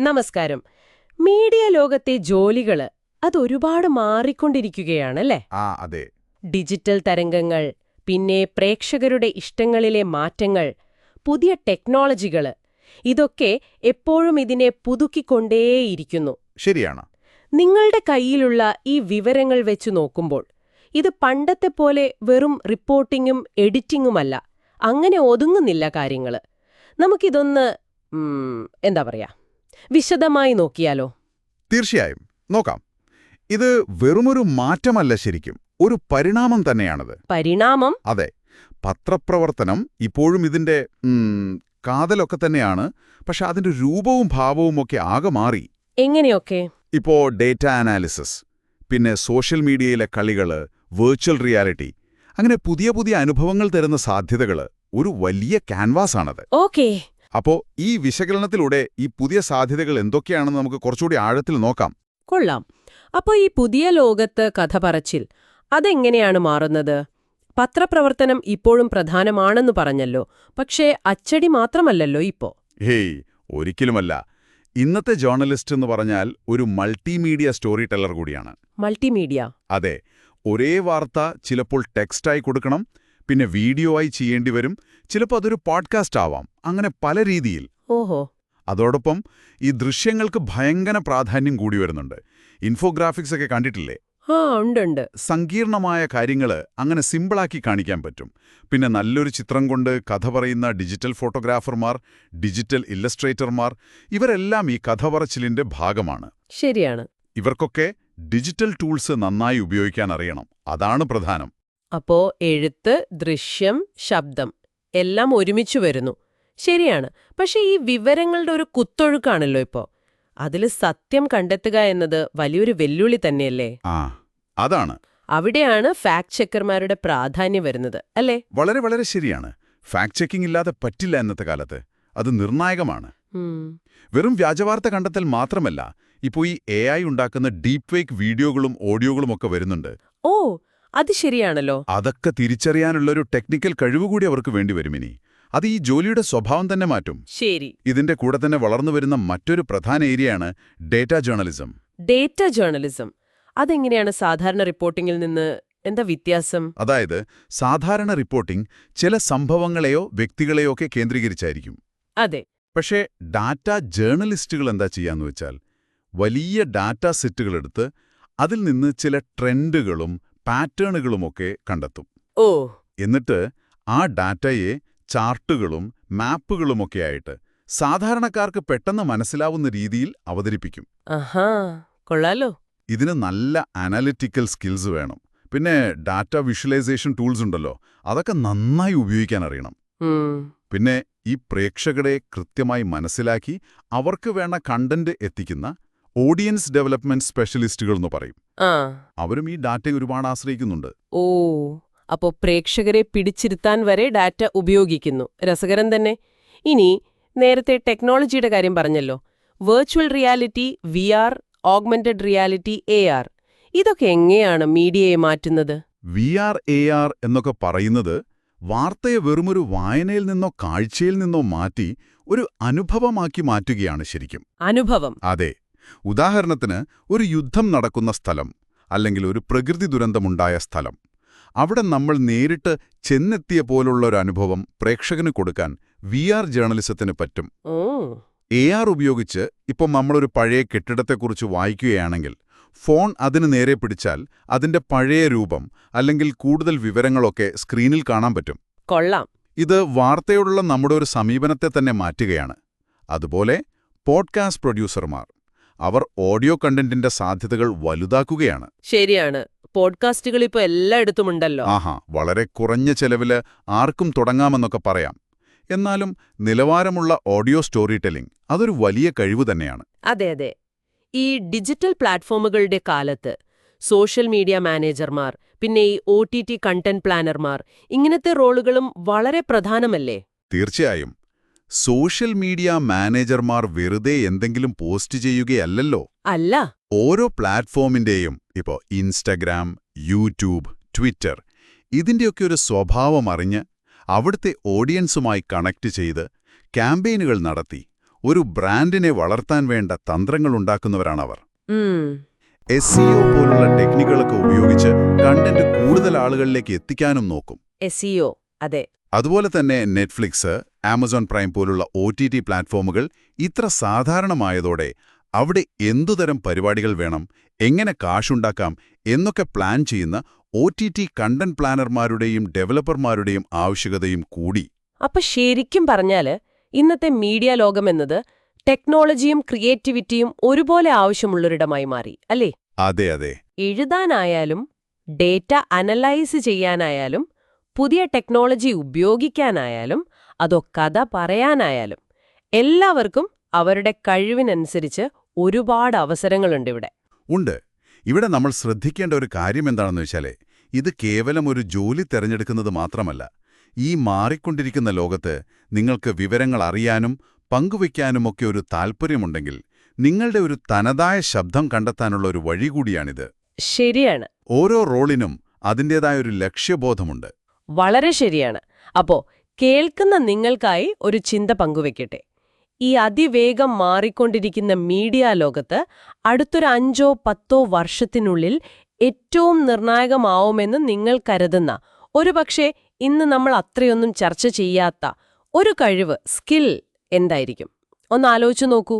നമസ്കാരം. മീഡിയ ലോകത്തെ ജോലികള് അതൊരുപാട് മാറിക്കൊണ്ടിരിക്കുകയാണല്ലേ? അതെ. ഡിജിറ്റൽ തരംഗങ്ങൾ, പിന്നെ പ്രേക്ഷകരുടെ ഇഷ്ടങ്ങളിലെ മാറ്റങ്ങൾ, പുതിയ ടെക്നോളജികള് ഇതൊക്കെ എപ്പോഴും ഇതിനെ പുതുക്കിക്കൊണ്ടേയിരിക്കുന്നു. ശരിയാണ്. നിങ്ങളുടെ കയ്യിലുള്ള ഈ വിവരങ്ങൾ വെച്ച് നോക്കുമ്പോൾ ഇത് പണ്ടത്തെ പോലെ വെറും റിപ്പോർട്ടിങ്ങും എഡിറ്റിങ്ങുമല്ല, അങ്ങനെ ഒതുങ്ങുന്നില്ല കാര്യങ്ങള്. നമുക്കിതൊന്ന് എന്താ പറയാ, വിശദമായി നോക്കിയാലോ? തീർച്ചയായും നോക്കാം. ഇത് വെറുമൊരു മാറ്റമല്ല, ശരിക്കും ഒരു പരിണാമം തന്നെയാണത്. പരിണാമം? അതെ. പത്രപ്രവർത്തനം ഇപ്പോഴും ഇതിന്റെ കാതലൊക്കെ തന്നെയാണ്, പക്ഷെ അതിന്റെ രൂപവും ഭാവവും ഒക്കെ ആകെ മാറി. എങ്ങനെയൊക്കെ? ഇപ്പോ ഡേറ്റ അനാലിസിസ്, പിന്നെ സോഷ്യൽ മീഡിയയിലെ കളികള്, വെർച്വൽ റിയാലിറ്റി, അങ്ങനെ പുതിയ പുതിയ അനുഭവങ്ങൾ തരുന്ന സാധ്യതകള് ഒരു വലിയ ക്യാൻവാസാണത്. ഓക്കേ. അപ്പോ ഈ വിശകലനത്തിലൂടെ ഈ പുതിയ സാധ്യതകൾ എന്തൊക്കെയാണെന്ന് നമുക്ക് കുറച്ചുകൂടി ആഴത്തിൽ നോക്കാം. കൊള്ളാം. അപ്പോ ഈ പുതിയ ലോകത്ത് കഥ പറച്ചിൽ അതെങ്ങനെയാണ് മാറുന്നത്? പത്രപ്രവർത്തനം ഇപ്പോഴും പ്രധാനമാണെന്ന് പറഞ്ഞല്ലോ, പക്ഷേ അച്ചടി മാത്രമല്ലല്ലോ ഇപ്പോ. ഹേയ്, ഒരിക്കലുമല്ല. ഇന്നത്തെ ജേർണലിസ്റ്റ് എന്ന് പറഞ്ഞാൽ ഒരു മൾട്ടിമീഡിയ സ്റ്റോറി ടെല്ലർ കൂടിയാണ്. മൾട്ടിമീഡിയ? അതെ. ഒരേ വാർത്ത ചിലപ്പോൾ ടെക്സ്റ്റായി കൊടുക്കണം, പിന്നെ വീഡിയോ ആയി ചെയ്യേണ്ടി വരും, ചിലപ്പോൾ അതൊരു പോഡ്കാസ്റ്റ് ആവാം, അങ്ങനെ പല രീതിയിൽ. ഓഹോ. അതോടൊപ്പം ഈ ദൃശ്യങ്ങൾക്ക് ഭയങ്കര പ്രാധാന്യം കൂടി വരുന്നുണ്ട്. ഇൻഫോഗ്രാഫിക്സ് ഒക്കെ കണ്ടിട്ടില്ലേ? ഉണ്ട്. സങ്കീർണമായ കാര്യങ്ങൾ അങ്ങനെ സിമ്പിളാക്കി കാണിക്കാൻ പറ്റും. പിന്നെ നല്ലൊരു ചിത്രം കൊണ്ട് കഥ പറയുന്ന ഡിജിറ്റൽ ഫോട്ടോഗ്രാഫർമാർ, ഡിജിറ്റൽ ഇല്ലസ്ട്രേറ്റർമാർ, ഇവരെല്ലാം ഈ കഥ പറച്ചിലിന്റെ ഭാഗമാണ്. ശരിയാണ്. ഇവർക്കൊക്കെ ഡിജിറ്റൽ ടൂൾസ് നന്നായി ഉപയോഗിക്കാൻ അറിയണം, അതാണ് പ്രധാനം. അപ്പോ എഴുത്ത്, ദൃശ്യം, ശബ്ദം എല്ലാം ഒരുമിച്ചു വരുന്നു. ശരിയാണ്. പക്ഷേ ഈ വിവരങ്ങളുടെ ഒരു കുത്തൊഴുക്കാണല്ലോ ഇപ്പോ. അതില് സത്യം കണ്ടെത്തുക എന്നത് വലിയൊരു വെല്ലുവിളി തന്നെയല്ലേ? അതാണ്. അവിടെയാണ് ഫാക്ട് ചെക്കർമാരുടെ പ്രാധാന്യം വരുന്നത്, അല്ലേ? വളരെ വളരെ ശരിയാണ്. ഫാക്ട് ചെക്കിംഗ് ഇല്ലാതെ പറ്റില്ല ഇന്നത്തെ കാലത്ത്. അത് നിർണായകമാണ്. വെറും വ്യാജവാർത്ത കണ്ടെത്തൽ മാത്രമല്ല, ഇപ്പോൾ ഈ AI ഉണ്ടാക്കുന്ന ഡീപ് ഫേക്ക് വീഡിയോകളും ഓഡിയോകളും ഒക്കെ വരുന്നുണ്ട്. ഓ, അത് ശരിയാണല്ലോ. അതൊക്കെ തിരിച്ചറിയാനുള്ളൊരു ടെക്നിക്കൽ കഴിവുകൂടി അവർക്ക് വേണ്ടിവരും ഇനി. അത് ഈ ജോലിയുടെ സ്വഭാവം തന്നെ മാറ്റും. ശരി. ഇതിന്റെ കൂടെ തന്നെ വളർന്നുവരുന്ന മറ്റൊരു പ്രധാന ഏരിയയാണ് ഡേറ്റ ജേർണലിസം. ഡേറ്റ ജേർണലിസം അതെങ്ങനെയാണ് സാധാരണ റിപ്പോർട്ടിംഗിൽ നിന്ന് എന്താ വ്യത്യാസം? അതായത് സാധാരണ റിപ്പോർട്ടിംഗ് ചില സംഭവങ്ങളെയോ വ്യക്തികളെയോ ഒക്കെ കേന്ദ്രീകരിച്ചായിരിക്കും. അതെ. പക്ഷേ ഡാറ്റ ജേർണലിസ്റ്റുകൾ എന്താ ചെയ്യാന്ന് വെച്ചാൽ വലിയ ഡാറ്റ സെറ്റുകളെടുത്ത് അതിൽ നിന്ന് ചില ട്രെൻഡുകളും പാറ്റേണുകളുമൊക്കെ കണ്ടെത്തും. ഓ. എന്നിട്ട് ആ ഡാറ്റയെ ചാർട്ടുകളും മാപ്പുകളുമൊക്കെയായിട്ട് സാധാരണക്കാർക്ക് പെട്ടെന്ന് മനസ്സിലാവുന്ന രീതിയിൽ അവതരിപ്പിക്കും. കൊള്ളാലോ. ഇതിന് നല്ല അനലിറ്റിക്കൽ സ്കിൽസ് വേണം. പിന്നെ ഡാറ്റ വിഷ്വലൈസേഷൻ ടൂൾസ് ഉണ്ടല്ലോ, അതൊക്കെ നന്നായി ഉപയോഗിക്കാൻ അറിയണം. പിന്നെ ഈ പ്രേക്ഷകരെ കൃത്യമായി മനസ്സിലാക്കി അവർക്ക് വേണ്ട കണ്ടന്റ് എത്തിക്കുന്ന ഓഡിയൻസ് ഡെവലപ്മെന്റ് സ്പെഷ്യലിസ്റ്റുകൾ എന്ന് പറയും. അവരും ഈ ഡാറ്റയെ ഒരുപാട് ആശ്രയിക്കുന്നുണ്ട്. ഓ, അപ്പോ പ്രേക്ഷകരെ പിടിച്ചിരുത്താൻ വരെ ഡാറ്റ ഉപയോഗിക്കുന്നു. രസകരം തന്നെ. ഇനി നേരത്തെ ടെക്നോളജിയുടെ കാര്യം പറഞ്ഞല്ലോ. Virtual reality, VR, augmented reality, AR ഇതൊക്കെ എങ്ങനെയാണ് മീഡിയയെ മാറ്റുന്നത്? VR, AR എന്നൊക്കെ പറയുന്നത് വാർത്തയെ വെറുമൊരു വായനയിൽ നിന്നോ കാഴ്ചയിൽ നിന്നോ മാറ്റി ഒരു അനുഭവമാക്കി മാറ്റുകയാണ് ശരിക്കും. അനുഭവം? അതെ. ഉദാഹരണത്തിന് ഒരു യുദ്ധം നടക്കുന്ന സ്ഥലം, അല്ലെങ്കിൽ ഒരു പ്രകൃതി ദുരന്തമുണ്ടായ സ്ഥലം. അവിടെ നമ്മൾ നേരിട്ട് ചെന്നെത്തിയ പോലുള്ളൊരു അനുഭവം പ്രേക്ഷകന് കൊടുക്കാൻ VR ജേർണലിസത്തിന് പറ്റും. AR ഉപയോഗിച്ച് ഇപ്പം നമ്മളൊരു പഴയ കെട്ടിടത്തെക്കുറിച്ച് വായിക്കുകയാണെങ്കിൽ ഫോൺ അതിന് നേരെ പിടിച്ചാൽ അതിന്റെ പഴയ രൂപം അല്ലെങ്കിൽ കൂടുതൽ വിവരങ്ങളൊക്കെ സ്ക്രീനിൽ കാണാൻ പറ്റും. കൊള്ളാം. ഇത് വാർത്തയോടുള്ള നമ്മുടെ ഒരു സമീപനത്തെ തന്നെ മാറ്റുകയാണ്. അതുപോലെ പോഡ്കാസ്റ്റ് പ്രൊഡ്യൂസർമാർ, അവർ ഓഡിയോ കണ്ടന്റിന്റെ സാധ്യതകൾ വലുതാക്കുകയാണ്. ശരിയാണ്. പോഡ്കാസ്റ്റുകൾ ഇപ്പോൾ എല്ലായിടത്തുമുണ്ടല്ലോ. വളരെ കുറഞ്ഞ ചെലവില് ആർക്കും തുടങ്ങാമെന്നൊക്കെ പറയാം. എന്നാലും നിലവാരമുള്ള ഓഡിയോ സ്റ്റോറി ടെല്ലിംഗ് അതൊരു വലിയ കഴിവ് തന്നെയാണ്. അതെ അതെ. ഈ ഡിജിറ്റൽ പ്ലാറ്റ്ഫോമുകളുടെ കാലത്ത് സോഷ്യൽ മീഡിയ മാനേജർമാർ, പിന്നെ ഈ OTT കണ്ടന്റ് പ്ലാനർമാർ, ഇങ്ങനത്തെ റോളുകളും വളരെ പ്രധാനമല്ലേ? തീർച്ചയായും. സോഷ്യൽ മീഡിയ മാനേജർമാർ വെറുതെ എന്തെങ്കിലും പോസ്റ്റ് ചെയ്യുകയല്ലല്ലോ. അല്ല. ഓരോ പ്ലാറ്റ്ഫോമിന്റെയും, ഇപ്പോ ഇൻസ്റ്റഗ്രാം, യൂട്യൂബ്, ട്വിറ്റർ, ഇതിന്റെയൊക്കെ ഒരു സ്വഭാവം അറിഞ്ഞ് അവിടുത്തെ ഓഡിയൻസുമായി കണക്ട് ചെയ്ത് ക്യാമ്പയിനുകൾ നടത്തി ഒരു ബ്രാൻഡിനെ വളർത്താൻ വേണ്ട തന്ത്രങ്ങളുണ്ടാക്കുന്നവരാണവർ. ഉം SEO പോലുള്ള ടെക്നിക്കുകളൊക്കെ ഉപയോഗിച്ച് കണ്ടന്റ് കൂടുതൽ ആളുകളിലേക്ക് എത്തിക്കാനും നോക്കും. SEO അതെ. അതുപോലെ തന്നെ നെറ്റ്ഫ്ലിക്സ്, ആമസോൺ പ്രൈം പോലുള്ള OTT പ്ലാറ്റ്ഫോമുകൾ ഇത്ര സാധാരണമായതോടെ അവിടെ എന്തുതരം പരിപാടികൾ വേണം, എങ്ങനെ കാശുണ്ടാക്കാം എന്നൊക്കെ പ്ലാൻ ചെയ്യുന്ന OTT കണ്ടന്റ് പ്ലാനർമാരുടെയും ഡെവലപ്പർമാരുടെയും ആവശ്യകതയും കൂടി. അപ്പൊ ശരിക്കും പറഞ്ഞാല് ഇന്നത്തെ മീഡിയ ലോകമെന്നത് ടെക്നോളജിയും ക്രിയേറ്റിവിറ്റിയും ഒരുപോലെ ആവശ്യമുള്ളൊരിടമായി മാറി അല്ലേ? അതെ അതെ. എഴുതാനായാലും ഡേറ്റ അനലൈസ് ചെയ്യാനായാലും പുതിയ ടെക്നോളജി ഉപയോഗിക്കാനായാലും അതോ കഥ പറയാനായാലും എല്ലാവർക്കും അവരുടെ കഴിവിനനുസരിച്ച് ഒരുപാട് അവസരങ്ങളുണ്ട് ഇവിടെ. ഉണ്ട്. ഇവിടെ നമ്മൾ ശ്രദ്ധിക്കേണ്ട ഒരു കാര്യം എന്താണെന്ന് വെച്ചാലേ, ഇത് കേവലം ഒരു ജോലി തിരഞ്ഞെടുക്കുന്നത് മാത്രമല്ല. ഈ മാറിക്കൊണ്ടിരിക്കുന്ന ലോകത്ത് നിങ്ങൾക്ക് വിവരങ്ങൾ അറിയാനും പങ്കുവയ്ക്കാനുമൊക്കെ ഒരു താൽപ്പര്യമുണ്ടെങ്കിൽ നിങ്ങളുടെ ഒരു തനതായ ശബ്ദം കണ്ടെത്താനുള്ള ഒരു വഴി കൂടിയാണിത്. ശരിയാണ്. ഓരോ റോളിനും അതിൻ്റേതായ ഒരു ലക്ഷ്യബോധമുണ്ട്. വളരെ ശരിയാണ്. അപ്പോ കേൾക്കുന്ന നിങ്ങൾക്കായി ഒരു ചിന്ത പങ്കുവെക്കട്ടെ. ഈ അതിവേഗം മാറിക്കൊണ്ടിരിക്കുന്ന മീഡിയ ലോകത്ത് അടുത്തൊരു 5-10 വർഷത്തിനുള്ളിൽ ഏറ്റവും നിർണായകമാവുമെന്ന് നിങ്ങൾ കരുതുന്ന, ഒരുപക്ഷെ ഇന്ന് നമ്മൾ അത്രയൊന്നും ചർച്ച ചെയ്യാത്ത ഒരു കഴിവ്, സ്കിൽ എന്തായിരിക്കും? ഒന്ന് ആലോചിച്ചു നോക്കൂ.